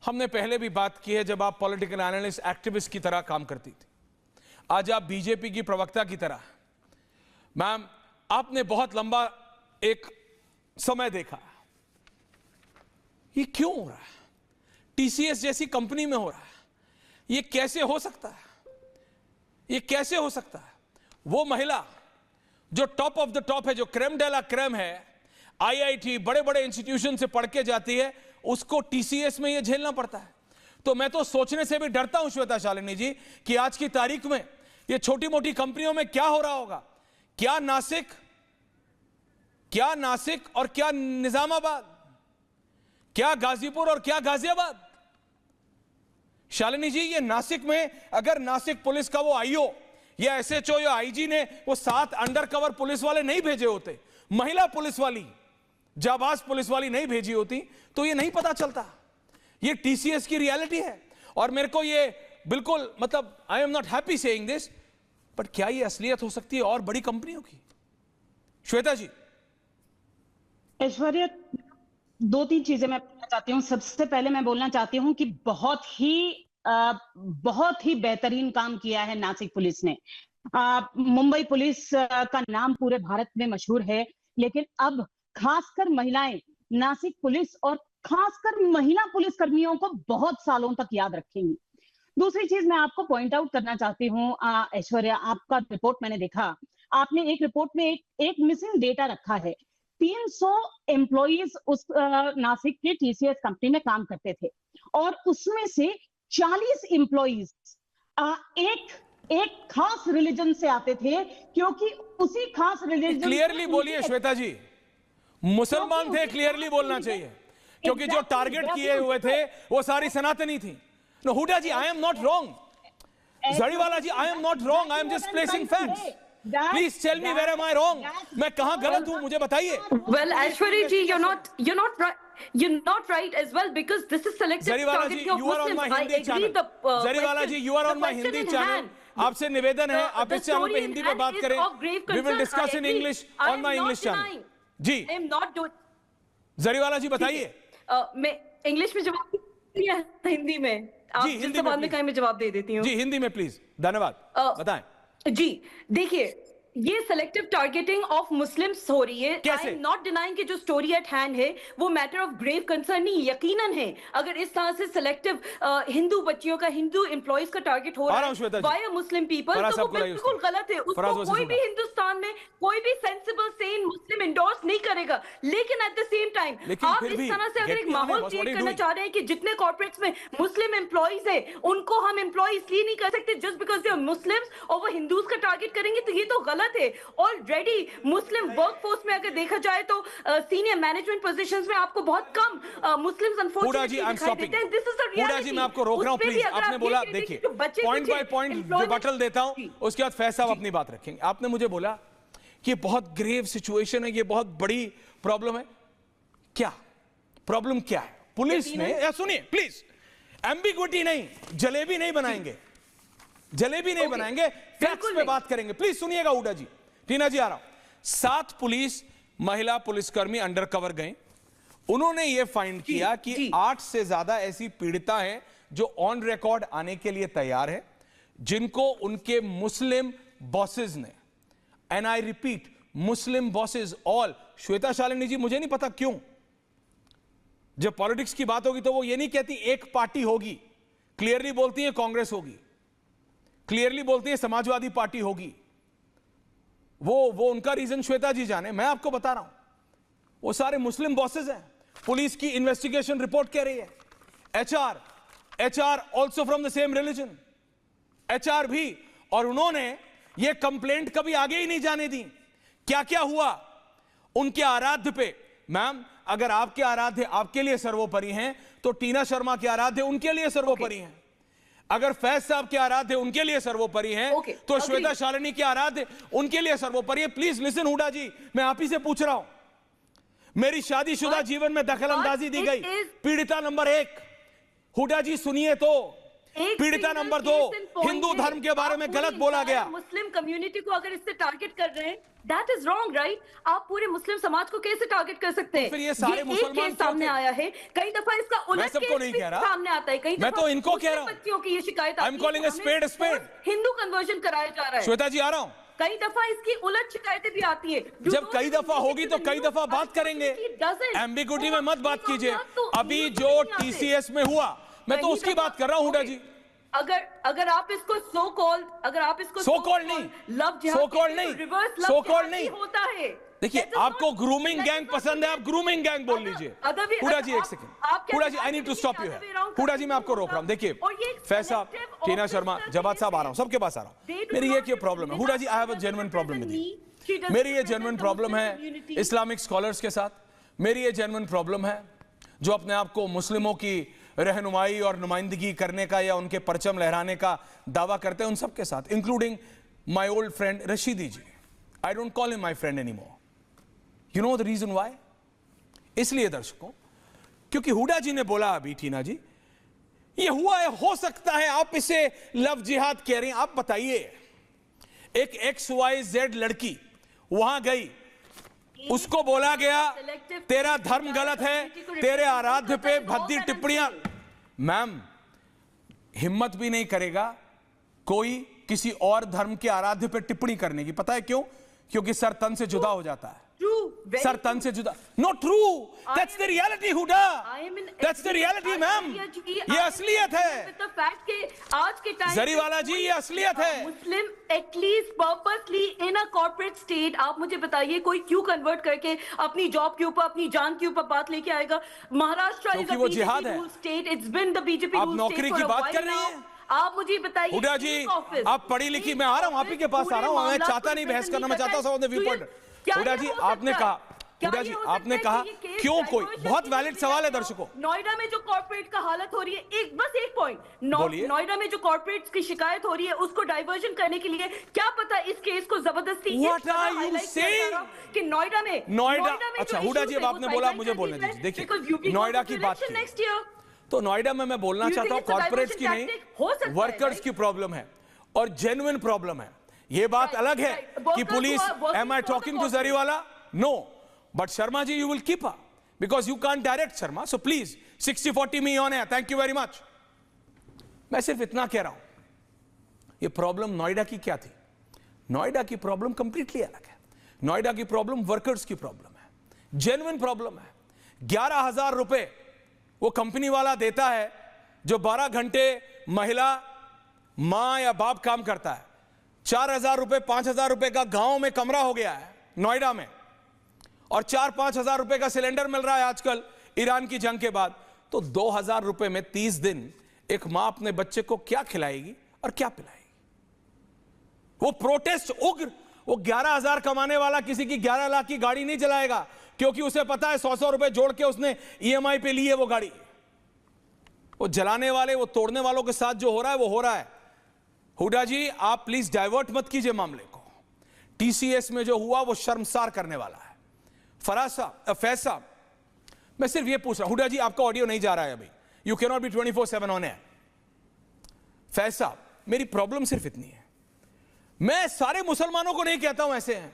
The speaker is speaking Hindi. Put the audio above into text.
हमने पहले भी बात की है, जब आप पॉलिटिकल एनालिस्ट एक्टिविस्ट की तरह काम करती थी, आज आप बीजेपी की प्रवक्ता की तरह। मैम, आपने बहुत लंबा एक समय देखा, ये क्यों हो रहा है? टीसीएस जैसी कंपनी में हो रहा है, ये कैसे हो सकता है? ये कैसे हो सकता है? वो महिला जो टॉप ऑफ द टॉप है, जो क्रेम डे ला क्रेम है, आईआईटी बड़े बड़े इंस्टीट्यूशन से पढ़ के जाती है, उसको टीसीएस में ये झेलना पड़ता है। तो मैं तो सोचने से भी डरता हूं श्वेता शालिनी जी कि आज की तारीख में ये छोटी मोटी कंपनियों में क्या हो रहा होगा। क्या नासिक और क्या निजामाबाद, क्या गाजीपुर और क्या गाजियाबाद। शालिनी जी, ये नासिक में अगर नासिक पुलिस का वो आईओ या एसएचओ या आईजी ने वो 7 अंडरकवर पुलिस वाले नहीं भेजे होते, महिला पुलिस वाली, जाबाज पुलिस वाली नहीं भेजी होती, तो ये नहीं पता चलता। ये टीसीएस की रियलिटी है। और मेरे को ये बिल्कुल, मतलब आई am not happy saying this, but क्या ये असलियत हो सकती है और बड़ी कंपनियों की? श्वेता जी। ऐश्वर्या, 2-3 चीजें मैं बोलना चाहती हूँ। सबसे पहले मैं बोलना चाहती हूँ कि बहुत ही बेहतरीन काम किया है नासिक पुलिस ने। मुंबई पुलिस का नाम पूरे भारत में मशहूर है, लेकिन अब खासकर महिलाएं नासिक पुलिस और खासकर महिला पुलिस कर्मियों को बहुत सालों तक याद रखेंगी। दूसरी चीज मैं आपको पॉइंट आउट करना चाहती हूँ ऐश्वर्या, आपका रिपोर्ट मैंने देखा, आपने एक रिपोर्ट में एक मिसिंग डेटा रखा है। 300 एम्प्लॉइज उस नासिक के टीसीएस कंपनी में काम करते थे और उसमें से 40 एम्प्लॉइज एक खास रिलीजन से आते थे, क्योंकि उसी खास रिलीजन। क्लियरली बोलिए श्वेता जी, मुसलमान थे, क्लियरली बोलना चाहिए, क्योंकि जो टारगेट किए हुए थे वो सारी सनातनी थी। No Hooda ji, I am not wrong. Jariwala ji, I am not wrong, I am just placing facts. Please tell me where am I wrong, मैं कहां गलत हूं, मुझे बताइए। Well Aishwarya ji, you're not right as well, because this is selective targeting of Muslims. I agree. Jariwala ji, you are on my Hindi channel. आपसे निवेदन है, आप इस चैनल पे हिंदी में बात करें। We will discuss in English on my English channel. Ji, I am not doing. Jariwala जी बताइए। मैं इंग्लिश में जवाब नहीं है, हिंदी में आप जिस सवाल में कहें मैं जवाब दे देती हूँ। जी, हिंदी में प्लीज, धन्यवाद, बताएं। जी देखिए, ये सेलेक्टिव टारगेटिंग ऑफ मुस्लिम्स हो रही है। आई एम नॉट डिनाइंग कि जो स्टोरी एट हैंड है वो मैटर ऑफ ग्रेव कंसर्न नहीं, यकीनन है। अगर इस तरह से सेलेक्टिव हिंदू बच्चियों का, हिंदू एम्प्लॉइज का टारगेट हो रहा है बाय मुस्लिम पीपल, तो वो बिल्कुल गलत है। उसको कोई भी हिंदुस्तान में कोई भी सेंसिबल सेन मुस्लिम इंडोर्स नहीं करेगा। लेकिन एट द सेम टाइम आप इस तरह से अगर एक माहौल क्रिएट करना चाह रहे हैं कि जितने कॉर्पोरेट्स में मुस्लिम एम्प्लॉइज है उनको हम एम्प्लॉय इसलिए नहीं कर सकते just because they are Muslims, और वो हिंदूज का टारगेट करेंगे, तो ये तो गलत है। ऑलरेडी मुस्लिम वर्कफोर्स में अगर देखा जाए तो सीनियर मैनेजमेंट पोजीशंस में आपको बहुत कम मुस्लिम्स अनफॉर्चुनेटली दिखाई देते हैं। This is the reality. मैं आपको रोक रहा हूं प्लीज, आपने बोला, देखिए पॉइंट बाय पॉइंट रिबटल देता हूं, उसके बाद फैज साहब अपनी बात रखेंगे। आपने मुझे बोला कि ये बहुत ग्रेव सिचुएशन है, ये बहुत बड़ी प्रॉब्लम है। क्या प्रॉब्लम क्या है? पुलिस ने, या सुनिए प्लीज, एम्बिग्विटी नहीं, जलेबी नहीं बनाएंगे, जलेबी नहीं बनाएंगे, फैक्ट्स पे बात करेंगे। प्लीज सुनिएगा हुडा जी, टीना जी आ रहा हूं। 7 पुलिस महिला पुलिसकर्मी अंडरकवर गए, उन्होंने यह फाइंड किया कि 8 से ज्यादा ऐसी पीड़िता हैं जो ऑन रिकॉर्ड आने के लिए तैयार है, जिनको उनके मुस्लिम बॉसेस ने, and I repeat, Muslim bosses all. Shweta Shalini ji, मुझे नहीं पता क्यों जब पॉलिटिक्स की बात होगी तो वो ये नहीं कहती एक पार्टी होगी, क्लियरली बोलती है कांग्रेस होगी, क्लियरली बोलती है समाजवादी पार्टी होगी। वो उनका रीजन श्वेता जी जाने, मैं आपको बता रहा हूं, वो सारे मुस्लिम बॉसेस हैं। पुलिस की इन्वेस्टिगेशन रिपोर्ट कह रही है HR also from the same religion, HR भी, और उन्होंने ये कंप्लेंट कभी आगे ही नहीं जाने दी। क्या क्या हुआ उनके आराध्य पे? मैम, अगर आपके आराध्य आपके लिए सर्वोपरि हैं तो टीना शर्मा के आराध्य उनके लिए सर्वोपरि हैं। अगर फैज साहब के आराध्य उनके लिए सर्वोपरि हैं, तो श्वेता शालिनी के आराध्य उनके लिए सर्वोपरि है। प्लीज लिसन हुडा जी, मैं आप ही से पूछ रहा हूं, मेरी शादीशुदा जीवन में दखल अंदाजी दी गई, पीड़िता नंबर 1। हुडा जी सुनिए तो, पीड़िता नंबर 2, हिंदू धर्म के बारे में गलत बोला गया। मुस्लिम कम्युनिटी को अगर इससे टारगेट कर रहे हैं, दैट इज रॉन्ग, राइट? आप पूरे मुस्लिम समाज को कैसे टारगेट कर सकते हैं? फिर ये सारे मुसलमान केस सामने आया है, कई दफा इसका उलट सबको नहीं कह रहा, सामने आता है, कई मैं तो इनको कह रहा हूं, बच्चियों की ये शिकायत I am calling a spade spade. Hindu conversion कराया जा रहा है। श्वेता जी आ रहा हूं, कई दफा इसकी उलट शिकायतें भी आती है। जब कई दफा होगी तो कई दफा बात करेंगे, एम्बिग्यूटी में मत बात कीजिए। अभी जो टीसीएस में हुआ, मैं तो उसकी बात कर रहा हूं हुडा जी। अगर आप इसको सो कॉल्ड नहीं, लव सो कॉल्ड नहीं, रिवर्स सो कॉल्ड नहीं होता है। देखिए, आपको ग्रूमिंग गैंग पसंद है, आप ग्रूमिंग गैंग बोल लीजिए। हुडा जी एक second, Hooda ji I need to stop you है। हुडा जी मैं आपको रोक रहा हूं। देखिए फैसा, टीना शर्मा, जवाद साहब आ रहा हूं, सबके पास आ रहा हूं। मेरी ये क्या प्रॉब्लम है Hooda ji, I have a genuine problem with you. मेरी ये जेन्युइन प्रॉब्लम है इस्लामिक स्कॉलर्स के साथ, मेरी ये जेन्युइन प्रॉब्लम है जो अपने आप को मुस्लिमों की रहनुमाई और नुमाइंदगी करने का या उनके परचम लहराने का दावा करते हैं, उन सबके साथ, including my old friend Rashidi ji. I don't call him my friend anymore. You know the reason why? इसलिए दर्शकों, क्योंकि हुडा जी ने बोला अभी, टीना जी, ये हुआ है, हो सकता है आप इसे लव जिहाद कह रहे हैं। आप बताइए, एक XYZ लड़की वहां गई, उसको बोला गया तेरा धर्म गलत है, तेरे आराध्य पे भद्दी टिप्पणियां। मैम, हिम्मत भी नहीं करेगा कोई किसी और धर्म के आराध्य पे टिप्पणी करने की। पता है क्यों? क्योंकि सर तन से जुदा हो जाता है। सर तन से जुदा, not true, that's the reality Hooda, that's the reality ma'am. ये असलियत है। आज के टाइम जरीवाला जी, ये असलियत है। Muslim at least purposely in a corporate state, आप मुझे बताइए कोई क्यों कन्वर्ट करके अपनी जॉब के ऊपर, अपनी जान के ऊपर बात लेके आएगा? Maharashtra is a BJP rule state, it's been the BJP rule state. आप नौकरी की बात कर रही हैं? आप मुझे बताइए हुडा जी, आप पढ़ी लिखी, मैं आ रहा हूं, आप ही के पास आ रहा हूं, मैं चाहता नहीं बहस करना, मैं चाहता हूं व्यू पॉइंट। हुडा जी आपने कहा, हुडा जी आपने कहा क्यों? कोई बहुत वैलिड सवाल है दर्शकों। नोएडा में जो कॉर्पोरेट का हालत हो रही है, बस एक पॉइंट, नोएडा में जो कॉर्पोरेट्स की शिकायत हो रही है उसको डाइवर्जन करने के लिए, क्या पता इस केस को जबरदस्ती What are you saying? कि नोएडा, अच्छा हुडा जी, अब आपने बोला, मुझे बोलने दीजिए। देखिए नोएडा की बात नेक्स्ट ईयर, तो नोएडा में मैं बोलना चाहता हूं, कॉर्पोरेट्स की नहीं, वर्कर्स की प्रॉब्लम है और जेन्युइन प्रॉब्लम है। ये बात अलग है कि police, am I talking to Zariwala? No, but Sharma ji, you will keep up because you can't direct Sharma, so please 60-40 me on है। Thank you very much. मैं सिर्फ इतना कह रहा हूं, ये प्रॉब्लम नोएडा की क्या थी? नोएडा की प्रॉब्लम कंप्लीटली अलग है। नोएडा की प्रॉब्लम वर्कर्स की प्रॉब्लम है, जेन्युइन प्रॉब्लम है। 11,000 रुपए वो कंपनी वाला देता है जो 12 घंटे महिला, मां या बाप काम करता है। 4,000 रुपए, 5,000 रुपए का गांव में कमरा हो गया है नोएडा में, और 4-5 हजार रुपए का सिलेंडर मिल रहा है आजकल ईरान की जंग के बाद। तो 2,000 रुपए में 30 दिन एक मां अपने बच्चे को क्या खिलाएगी और क्या पिलाएगी? वो प्रोटेस्ट उग्र, वो 11,000 कमाने वाला किसी की 11 लाख की गाड़ी नहीं चलाएगा, क्योंकि उसे पता है 100-100 रुपए जोड़ के उसने EMI पे ली है वो गाड़ी। वो जलाने वाले, वो तोड़ने वालों के साथ जो हो रहा है वो हो रहा है। हुडा जी, आप प्लीज डाइवर्ट मत कीजिए मामले को। TCS में जो हुआ वो शर्मसार करने वाला है। फैसा, मैं सिर्फ ये पूछ रहा हूं, हुडा जी आपका ऑडियो नहीं जा रहा है अभी, you can not be 24/7 on air. फैसा, मेरी प्रॉब्लम सिर्फ इतनी है, मैं सारे मुसलमानों को नहीं कहता हूं ऐसे हैं,